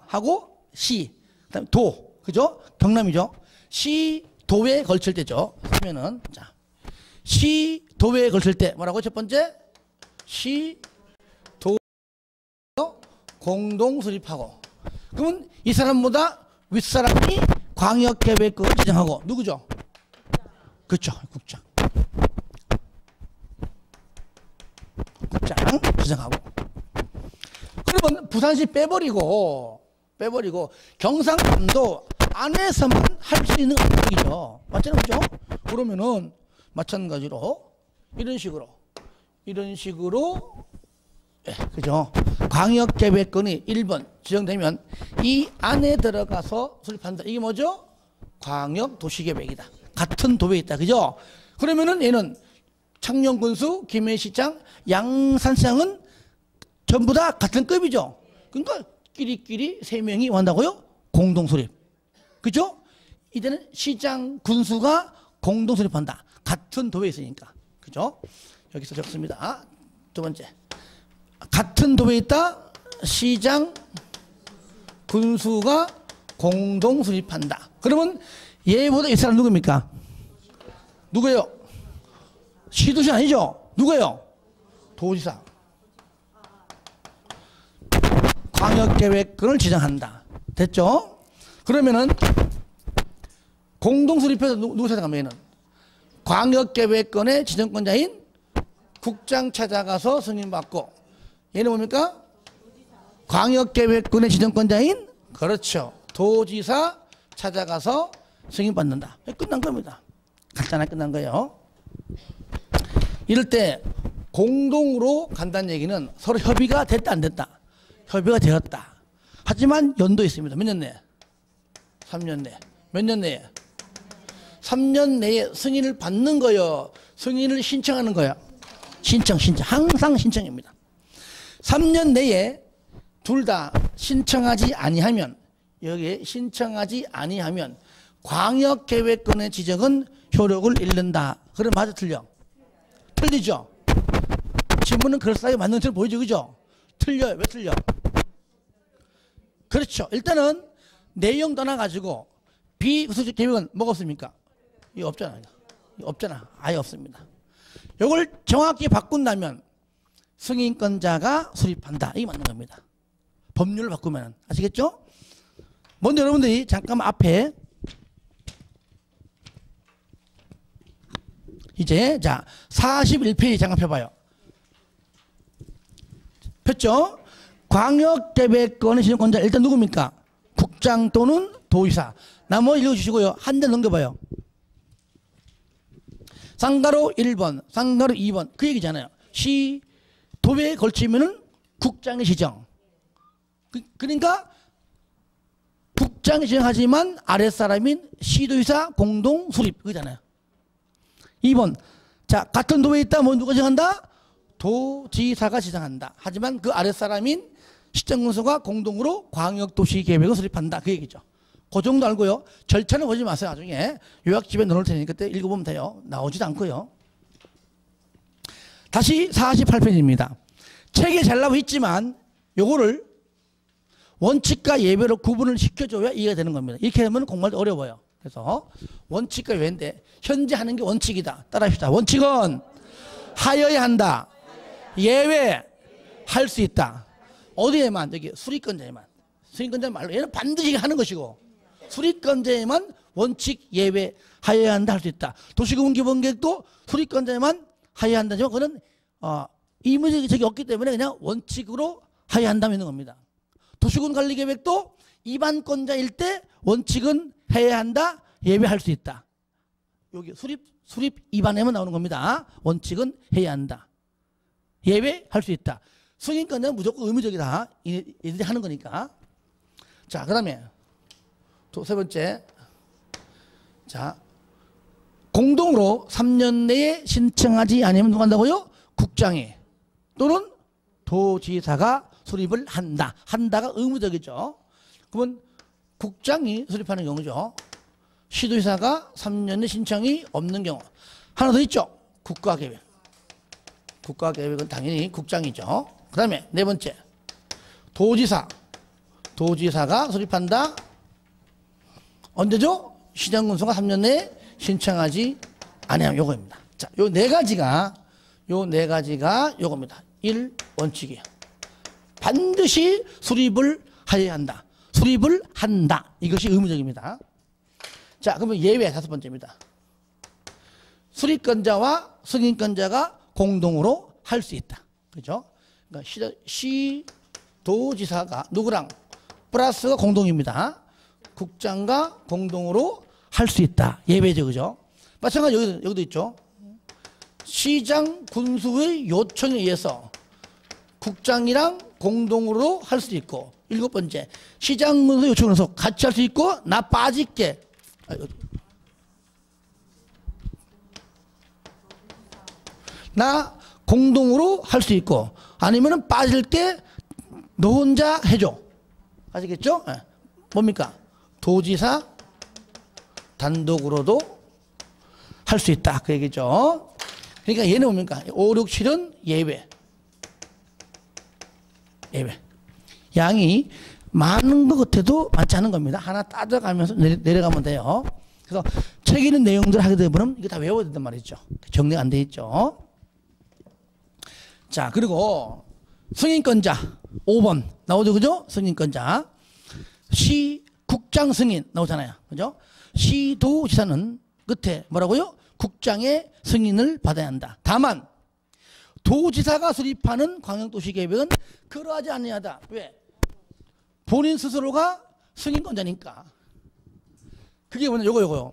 하고 시, 그다음에 도, 그죠? 경남이죠. 시, 도에 걸칠 때죠. 그러면은 자, 시, 도에 걸칠 때 뭐라고? 첫 번째 시, 도 공동 수립하고. 그러면 이 사람보다 윗사람이 광역계획권을 지정하고 누구죠? 그렇죠, 국장 지정하고. 그러면 부산시 빼버리고 경상남도 안에서만 할 수 있는 방식이죠. 맞잖아요, 그죠? 그러면은 마찬가지로 이런 식으로 그죠? 광역계획권이 1번 지정되면 이 안에 들어가서 수립한다. 이게 뭐죠? 광역도시계획이다. 같은 도에 있다. 그죠? 그러면은 얘는 창녕군수, 김해시장, 양산시장은 전부 다 같은 급이죠. 그러니까 끼리끼리 세 명이 한다고요? 공동수립. 그죠? 이제는 시장, 군수가 공동수립한다. 같은 도에 있으니까. 그죠? 여기서 적습니다. 두 번째. 같은 도에 있다. 시장, 군수가 공동수립한다. 그러면 얘보다 이 사람 누굽니까? 누구예요? 시도시 아니죠? 누구예요? 도지사. 광역계획권을 지정한다. 됐죠? 그러면은 공동수립해서 누구 찾아가면 얘는 광역계획권의 지정권자인 국장 찾아가서 승인받고, 얘는 뭡니까? 광역계획권의 지정권자인, 그렇죠, 도지사 찾아가서 승인받는다. 끝난 겁니다. 간단하게 끝난 거예요. 이럴 때 공동으로 간다는 얘기는 서로 협의가 됐다 안 됐다? 협의가 되었다. 하지만 연도 있습니다. 몇 년 내에? 3년 내에. 몇 년 내에? 3년 내에 승인을 받는 거요, 승인을 신청하는 거야? 신청. 항상 신청입니다. 3년 내에 둘 다 신청하지 아니하면, 여기에 신청하지 아니하면 광역계획권의 지정은 효력을 잃는다. 그럼 맞아 틀려? 틀리죠? 신문은 그럴싸하게 맞는 것처럼 보이죠? 그죠? 틀려요. 왜 틀려? 그렇죠. 일단은 내용 떠나가지고 비구속적 계획은 뭐가 없습니까? 이거 없잖아요. 없잖아. 아예 없습니다. 이걸 정확히 바꾼다면 승인권자가 수립한다. 이게 맞는 겁니다. 법률을 바꾸면. 아시겠죠? 먼저 여러분들이 잠깐 앞에 이제 자 41페이지 잠깐 펴봐요. 폈죠? 광역계획권의 지정권자 일단 누굽니까? 국장 또는 도의사. 나머지 읽어주시고요. 한 대 넘겨봐요. 상가로 1번, 상가로 2번. 그 얘기잖아요. 시, 도에 걸치면은 국장의 지정. 그러니까 국장이 지정하지만 아랫사람인 시도의사 공동 수립. 그거잖아요. 2번. 자, 같은 도에 있다. 뭐 누가 지정한다? 도지사가 지정한다. 하지만 그 아랫사람인 시정군수가 공동으로 광역도시계획을 수립한다. 그 얘기죠. 그 정도 알고요. 절차는 보지 마세요. 나중에 요약집에 넣을 테니 그때 읽어보면 돼요. 나오지도 않고요. 다시 48페이지입니다. 책에 잘 나와 있지만 요거를 원칙과 예외로 구분을 시켜줘야 이해가 되는 겁니다. 이렇게 하면 공부할 때 어려워요. 그래서 원칙과 예외인데 현재 하는 게 원칙이다. 따라합시다. 원칙은 하여야 한다. 예외 할 수 있다. 어디에만? 여기 수립권자에만. 수립권자 말로 얘는 반드시 하는 것이고, 수립권자에만 원칙 예외 하여야 한다 할 수 있다. 도시구분 기본계획도 수립권자에만 하여야 한다지만 그거는 의무적이 없기 때문에 그냥 원칙으로 하여야 한다면 있는 겁니다. 도시군 관리계획도 입안권자일 때 원칙은 해야 한다, 예외할 수 있다. 여기 수립 입안에만 나오는 겁니다. 원칙은 해야 한다, 예외할 수 있다. 승인권자는 무조건 의무적이다. 이들이 하는 거니까. 자, 그 다음에 세 번째. 자, 공동으로 3년 내에 신청하지 않으면 누가 한다고요? 국장이 또는 도지사가 수립을 한다. 한다가 의무적이죠. 그러면 국장이 수립하는 경우죠. 시도지사가 3년 내 신청이 없는 경우. 하나 더 있죠. 국가계획. 국가계획은 당연히 국장이죠. 그 다음에 네 번째. 도지사. 도지사가 수립한다. 언제죠? 시장군수가 3년 내에 신청하지 아니하면 요거입니다. 자, 요 네 가지가 요겁니다. 1. 원칙이에요. 반드시 수립을 하여야 한다. 수립을 한다. 이것이 의무적입니다. 자, 그러면 예외 다섯 번째입니다. 수립권자와 승인권자가 공동으로 할 수 있다. 그죠? 그러니까 시도지사가 누구랑 플러스가 공동입니다. 국장과 공동으로 할 수 있다. 예외죠. 그죠? 마찬가지 여기도 있죠. 시장 군수의 요청에 의해서 국장이랑 공동으로 할 수 있고, 일곱 번째, 시장 군수 요청을 해서 같이 할 수 있고, 나 빠질게. 나 공동으로 할 수 있고 아니면은 빠질 때 너 혼자 해줘. 아시겠죠? 네. 뭡니까? 도지사 단독으로도 할 수 있다. 그 얘기죠. 그러니까 얘는 뭡니까? 5, 6, 7은 예외. 예외. 양이 많은 것 같아도 많지 않은 겁니다. 하나 따져가면서 내려가면 돼요. 그래서 책 있는 내용들 하게 되면 이거 다 외워야 된단 말이죠. 정리가 안 돼 있죠. 자, 그리고 승인권자 5번 나오죠. 그죠? 승인권자. 시 국장 승인 나오잖아요. 그죠? 시도지사는 끝에 뭐라고요? 국장의 승인을 받아야 한다. 다만 도지사가 수립하는 광역도시계획은 그러하지 아니하다. 왜? 본인 스스로가 승인권자니까. 그게 뭐냐? 요거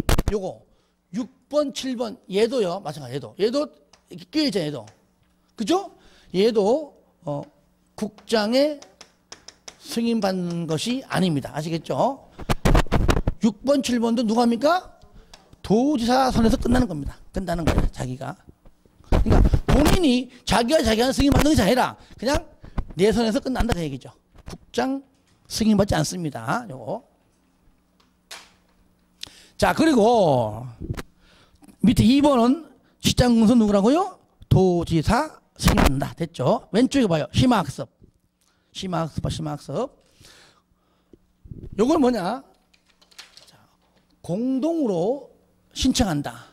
6번 7번 얘도요. 마찬가지. 얘도 끼어있잖아요. 얘도. 그죠? 얘도 국장의 승인받는 것이 아닙니다. 아시겠죠? 6번 7번도 누가 합니까? 도지사 손에서 끝나는 겁니다. 끝나는 거예요. 자기가. 그러니까 본인이 자기가 승인받는 것이 아니라 그냥 내 손에서 끝난다 그 얘기죠. 국장 승인받지 않습니다. 요거. 자, 그리고 밑에 2번은 시장군수 누구라고요? 도지사 승인한다. 됐죠? 왼쪽에 봐요. 심화학습. 요건 뭐냐? 자, 공동으로 신청한다.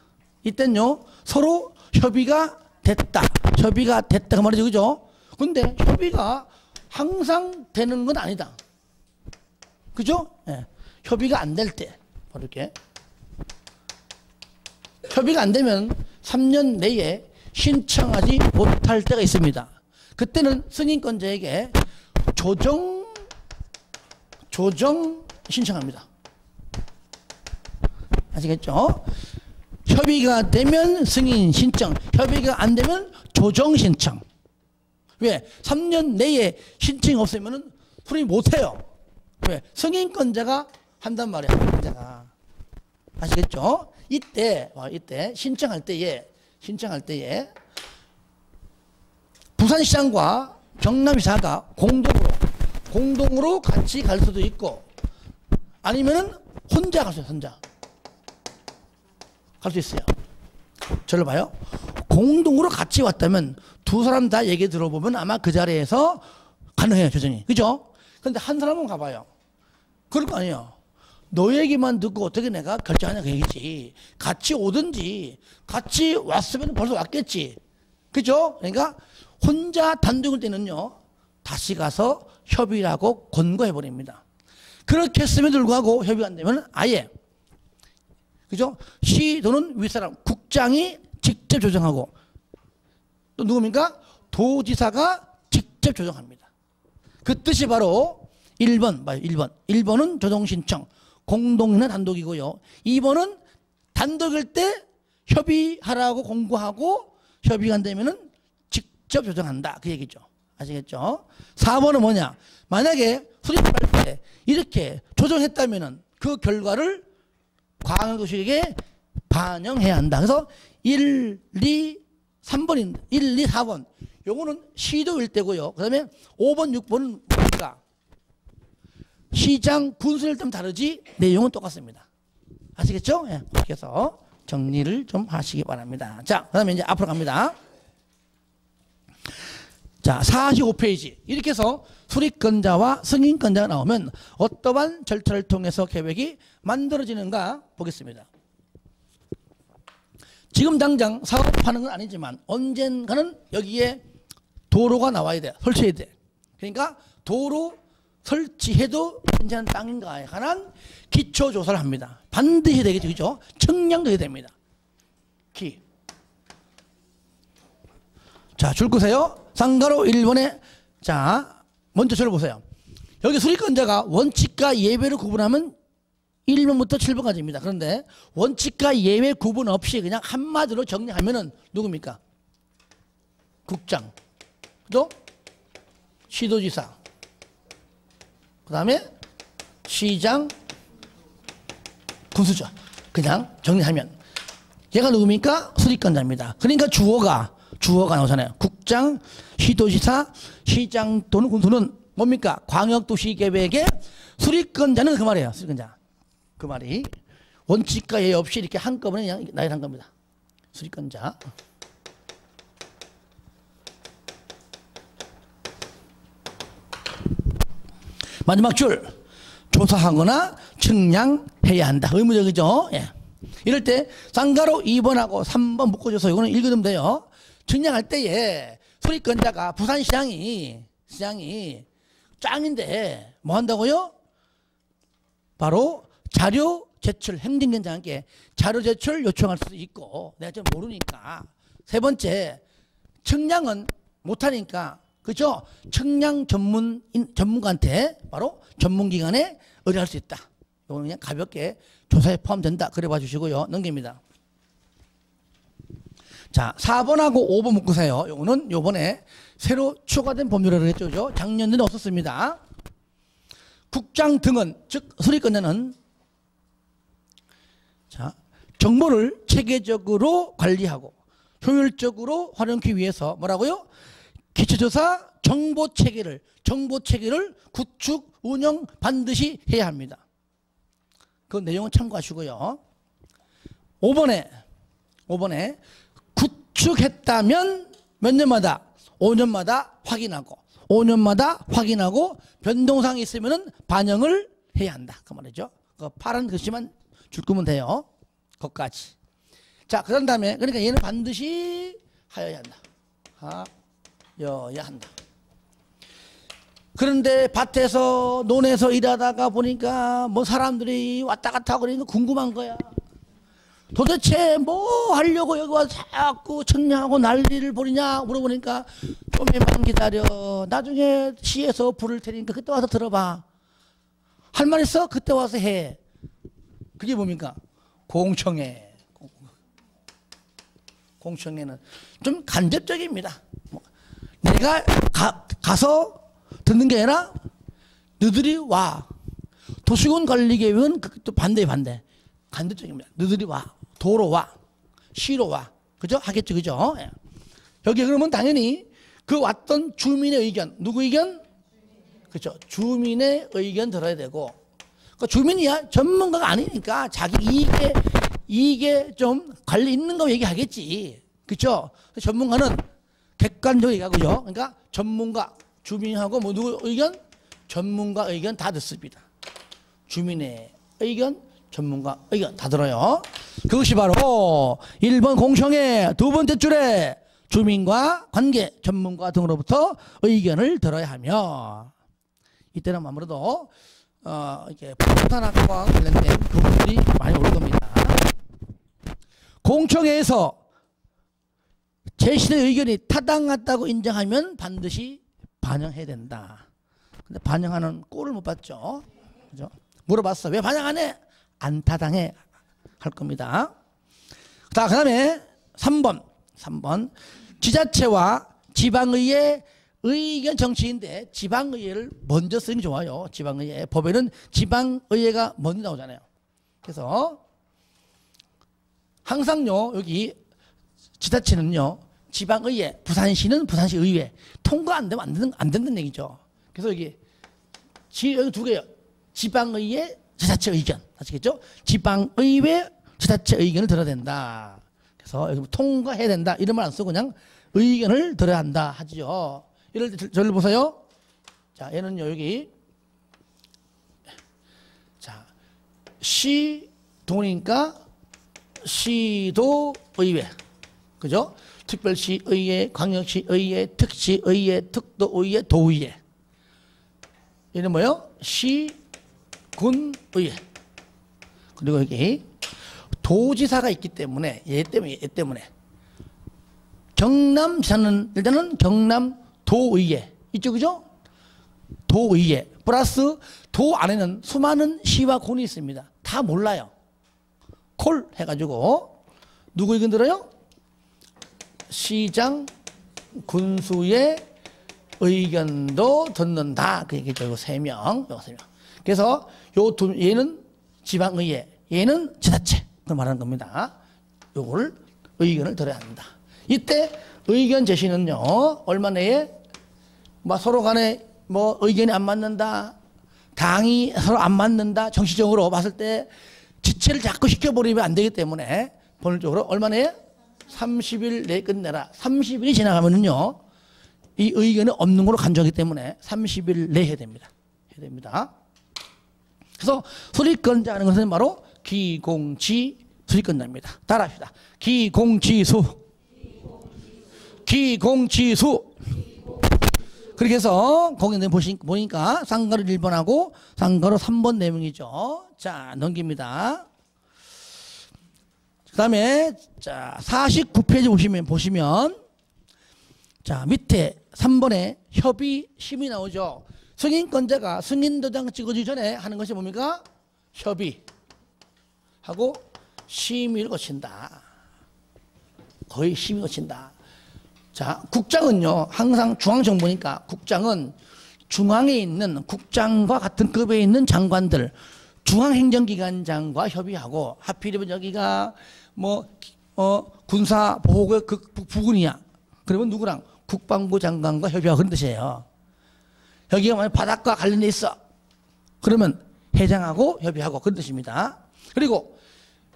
이땐요, 서로 협의가 됐다. 그 말이죠. 그죠? 근데 협의가 항상 되는 건 아니다. 그죠? 예. 협의가 안 될 때. 이렇게. 협의가 안 되면 3년 내에 신청하지 못할 때가 있습니다. 그때는 승인권자에게 조정 신청합니다. 아시겠죠? 협의가 되면 승인 신청, 협의가 안 되면 조정 신청. 왜? 3년 내에 신청이 없으면 수립 못해요. 왜? 승인권자가 한단 말이야. 승인권자가. 아시겠죠? 이때 신청할 때에 부산시장과 경남시장가 공동으로 같이 갈 수도 있고 아니면은 혼자 갈 수 있어요. 혼자 갈 수 있어요. 저를 봐요. 공동으로 같이 왔다면 두 사람 다 얘기 들어보면 아마 그 자리에서 가능해요. 조정이. 그죠? 근데 한 사람은 가봐요. 그럴 거 아니에요. 너 얘기만 듣고 어떻게 내가 결정하냐 그 얘기지. 같이 오든지 같이 왔으면 벌써 왔겠지. 그죠? 그러니까 혼자 단독일 때는요. 다시 가서 협의라고 권고해버립니다. 그렇게 했음에도 불구하고 협의가 안 되면 아예 그죠? 시도는 윗사람 국장이 직접 조정하고 또 누굽니까? 도지사가 직접 조정합니다. 그 뜻이 바로 1번 봐요. 1번은 조정신청 공동이나 단독이고요. 2번은 단독일 때 협의하라고 공고하고 협의가 안 되면은 직접 조정한다. 그 얘기죠. 아시겠죠? 4번은 뭐냐? 만약에 수립할 때 이렇게 조정했다면은 그 결과를 광역도시에게 반영해야 한다. 그래서 1, 2, 3번인 1, 2, 4번. 요거는 시도일 때고요. 그 다음에 5번, 6번은 뭡니까? 시장 군수일 때는 다르지 내용은 똑같습니다. 아시겠죠? 예, 그렇게 해서 정리를 좀 하시기 바랍니다. 자, 그 다음에 이제 앞으로 갑니다. 자, 45페이지. 이렇게 해서 수립권자와 승인권자가 나오면 어떠한 절차를 통해서 계획이 만들어지는가 보겠습니다. 지금 당장 사업하는 건 아니지만 언젠가는 여기에 도로가 나와야 돼. 설치해야 돼. 그러니까 도로 설치해도 괜찮은 땅인가에 관한 기초조사를 합니다. 반드시 되겠죠. 그죠? 측량도 해야 됩니다. 자, 줄 거세요. 상가로 1번에 자, 먼저 저를 보세요. 여기 수립권자가 원칙과 예외를 구분하면 1번부터 7번까지입니다. 그런데 원칙과 예외 구분 없이 그냥 한마디로 정리하면은 누굽니까? 국장, 그죠? 시도지사, 그 다음에 시장, 군수죠. 그냥 정리하면 얘가 누굽니까? 수립권자입니다. 그러니까 주어가 주어가 나오잖아요. 국장, 시도지사, 시장 또는 군수는 뭡니까? 광역도시계획의 수립권자는 그 말이에요. 수립권자. 그 말이 원칙과 예외 없이 이렇게 한꺼번에 그냥 나열한 겁니다. 수립권자. 마지막 줄. 조사하거나 측량해야 한다. 의무적이죠. 예. 이럴 때 쌍가로 2번하고 3번 묶어줘서 이거는 읽으면 돼요. 측량할 때에 수립권자가 부산시장이 짱인데 뭐 한다고요? 바로 자료 제출, 행정관장께 자료 제출 요청할 수도 있고 내가 좀 모르니까. 세 번째, 측량은 못하니까 그죠? 측량 전문가한테 바로 전문기관에 의뢰할 수 있다. 이거는 그냥 가볍게 조사에 포함된다. 그래 봐 주시고요. 넘깁니다. 자, 4번하고 5번 묶으세요. 요거는 요번에 새로 추가된 법률이라고 했죠. 그죠? 작년에는 없었습니다. 국장 등은, 즉, 수립권자는 자, 정보를 체계적으로 관리하고 효율적으로 활용하기 위해서 뭐라고요? 기초조사 정보체계를 구축, 운영 반드시 해야 합니다. 그 내용은 참고하시고요. 5번에 구축했다면 몇 년마다? 5년마다 확인하고 변동사항이 있으면 반영을 해야 한다. 그 말이죠. 그 파란 글씨만 줄끄면 돼요. 거기까지. 자, 그런 다음에 그러니까 얘는 반드시 하여야 한다. 하여야 한다. 그런데 밭에서 논에서 일하다가 보니까 뭐 사람들이 왔다 갔다 하고 그러니까 궁금한 거야. 도대체 뭐 하려고 여기 와서 자꾸 측량하고 난리를 벌이냐 물어보니까 좀만 기다려. 나중에 시에서 부를 테니까 그때 와서 들어봐. 할 말 있어? 그때 와서 해. 그게 뭡니까? 공청회. 공청회는 좀 간접적입니다. 내가 가서 듣는 게 아니라 너희들이 와. 도시군 관리계획은 또 반대. 간접적입니다. 너희들이 와. 도로 와. 시로 와. 그죠? 하겠죠. 그죠? 예. 여기 그러면 당연히 그 왔던 주민의 의견. 누구 의견? 그렇죠. 주민의 의견 들어야 되고. 그 주민이야 전문가가 아니니까 자기 이익에 좀 관리 있는 거 얘기하겠지. 그렇죠? 전문가는 객관적으로 얘기하고요. 그러니까 전문가, 주민하고 뭐 누구 의견? 전문가 의견 다 듣습니다. 주민의 의견, 전문가 의견 다 들어요. 그것이 바로 1번 공청회 두 번째 줄에 주민과 관계, 전문가 등으로부터 의견을 들어야 하며 이때는 아무래도 이렇게 부산학과 관련된 부분들이 많이 올 겁니다. 공청회에서 제시된 의견이 타당하다고 인정하면 반드시 반영해야 된다. 근데 반영하는 꼴을 못 봤죠. 그죠? 물어봤어. 왜 반영 안 해? 안 타당해. 할 겁니다. 자, 그 다음에 3번. 지자체와 지방의회 의견 정치인데 지방의회를 먼저 쓰는 게 좋아요. 지방의회. 법에는 지방의회가 먼저 나오잖아요. 그래서 항상요, 여기 지자체는요, 지방의회, 부산시는 부산시 의회. 통과 안 되면 안 된다는 얘기죠. 그래서 여기 두 개요. 지방의회, 지자체 의견. 아시겠죠? 지방의회, 지자체 의견을 들어야 된다. 그래서 여기 통과해야 된다. 이런 말 안 쓰고 그냥 의견을 들어야 한다 하죠. 이럴 때 저를 보세요. 자, 얘는요, 여기. 자, 시도니까 시도의회. 그죠? 특별시의회, 광역시의회, 특시의회, 특도의회, 도의회. 얘는 뭐예요? 시군의회. 그리고 여기 도지사가 있기 때문에 얘 때문에 경남시는 일단은 경남도의회 있죠, 그죠? 도의회 플러스 도 안에는 수많은 시와 군이 있습니다. 다 몰라요. 콜 해가지고 누구 의견 들어요? 시장, 군수의 의견도 듣는다. 그 얘기죠. 요 세 명. 그래서 얘는 지방의회, 얘는 지자체. 그 말하는 겁니다. 요걸 의견을 들어야 한다. 이때 의견 제시는요, 얼마 내에 뭐 서로 간에 뭐 의견이 안 맞는다, 당이 서로 안 맞는다, 정치적으로 봤을 때 지체를 자꾸 시켜버리면 안 되기 때문에 본질적으로 얼마 내에 30일 내에 끝내라. 30일이 지나가면은요, 이 의견이 없는 걸로 간주하기 때문에 30일 내에 해야 됩니다. 해야 됩니다. 그래서 수리권자 하는 것은 바로 기공지 수리권자입니다. 따라합시다. 기공지수. 기공지수. 그렇게 해서 거기 보니까 쌍가루 1번하고 쌍가루 3번 내용이죠. 자, 넘깁니다. 그 다음에 자 49페이지 보시면 자 밑에 3번에 협의 심의 나오죠. 승인권자가 승인도장 찍어주기 전에 하는 것이 뭡니까? 협의하고 심의를 거친다. 거의 심의 거친다. 자, 국장은요, 항상 중앙정부니까 국장은 중앙에 있는 국장과 같은 급에 있는 장관들, 중앙행정기관장과 협의하고, 하필이면 여기가 군사보호구역 부근이야. 그러면 누구랑? 국방부 장관과 협의하고 그런 뜻이에요. 여기가 만약 바닷가 관련돼 있어. 그러면 회장하고 협의하고 그런 뜻입니다. 그리고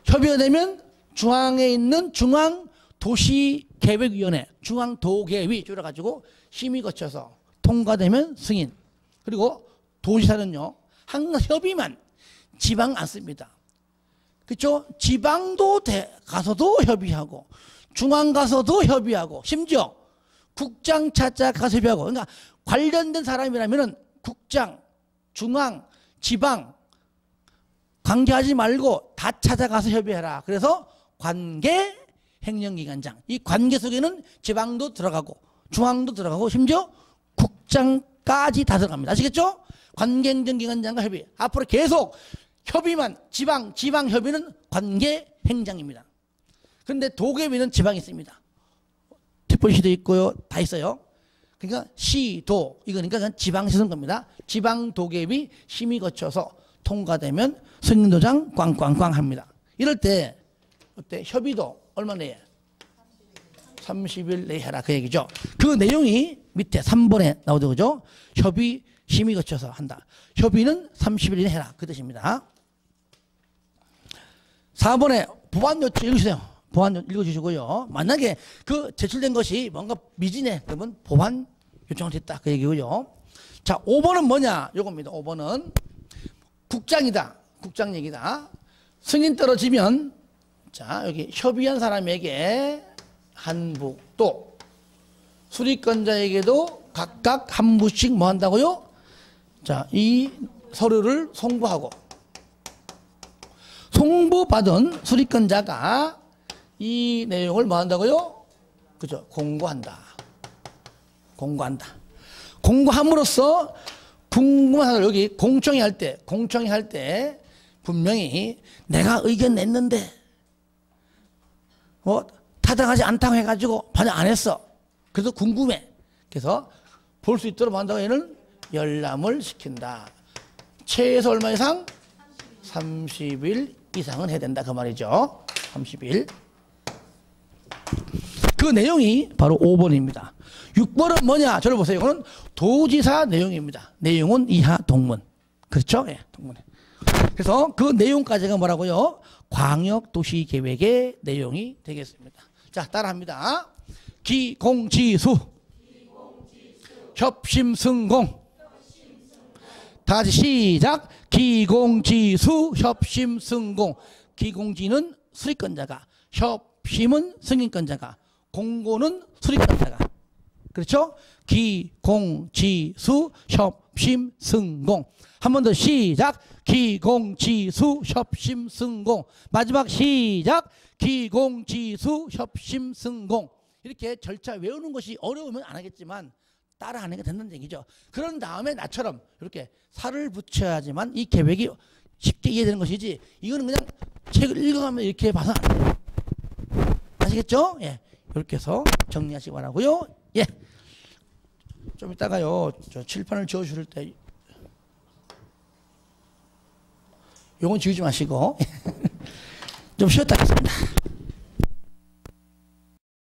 협의가 되면 중앙에 있는 중앙도시계획위원회, 중앙도계위 줄여가지고 심의 거쳐서 통과되면 승인. 그리고 도지사는요, 항상 협의만, 지방 안 씁니다. 그렇죠? 지방도 가서도 협의하고, 중앙 가서도 협의하고, 심지어 국장 찾아 가서 협의하고. 그러니까 관련된 사람이라면은 국장, 중앙, 지방 관계하지 말고 다 찾아가서 협의해라. 그래서 관계 행정기관장. 이 관계 속에는 지방도 들어가고 중앙도 들어가고 심지어 국장까지 다 들어갑니다. 아시겠죠? 관계 행정기관장과 협의. 앞으로 계속 협의만 지방 협의는 관계 행정입니다. 그런데 도계위는 지방에 있습니다. 특별시도 있고요. 다 있어요. 그러니까 시도 이거니까 그냥 지방시 쓰는 겁니다. 지방도계위 심의 거쳐서 통과되면 승인도장 꽝꽝꽝 합니다. 이럴 때 어때? 협의도 얼마 내에? 30일 내에 해라 그 얘기죠. 그 내용이 밑에 3번에 나오죠. 그죠? 협의 심의 거쳐서 한다. 협의는 30일 내에 해라 그 뜻입니다. 4번에 보완 요청 읽으세요. 보완 읽어주시고요. 만약에 그 제출된 것이 뭔가 미진해 그러면 보완 요청을 했다 그 얘기고요. 자, 5번은 뭐냐? 요겁니다. 5번은 국장이다. 국장 얘기다. 승인 떨어지면 자 여기 협의한 사람에게 한북도 수리권자에게도 각각 한 부씩 뭐 한다고요? 자, 이 서류를 송부하고 송부받은 수리권자가 이 내용을 뭐 한다고요? 그죠? 공고한다. 공고한다. 공고함으로써 궁금한 사람 여기 공청회 할 때 분명히 내가 의견 냈는데 타당하지 않다고 해가지고 반영 안 했어. 그래서 궁금해. 그래서 볼 수 있도록 뭐 한다고 얘는 열람을 시킨다. 최소 얼마 이상? 30일 이상은 해야 된다 그 말이죠. 30일. 그 내용이 바로 5번입니다. 6번은 뭐냐? 저를 보세요. 이거는 도지사 내용입니다. 내용은 이하 동문. 그렇죠? 예, 동문에. 그래서 그 내용까지가 뭐라고요? 광역도시계획의 내용이 되겠습니다. 자, 따라합니다. 기공지수, 협심승공. 다 같이 시작. 기공지수, 협심승공. 기공지는 수리권자가, 협심은 승인권자가, 공고는 수리권자가. 그렇죠? 기공지수, 협심승공. 한 번 더 시작. 기공지수, 협심승공. 마지막 시작. 기공지수, 협심승공. 이렇게 절차 외우는 것이 어려우면 안 하겠지만 따라하는 게 된다는 얘기죠. 그런 다음에 나처럼 이렇게 살을 붙여야지만 이 계획이 쉽게 이해되는 것이지 이거는 그냥 책을 읽어가면 이렇게 봐서 안 돼요. 아시겠죠? 예. 이렇게 해서 정리하시기 바라고요. 예. 좀 이따가요. 저 칠판을 지워 주실 때 요건 지우지 마시고 좀 쉬었다 하겠습니다.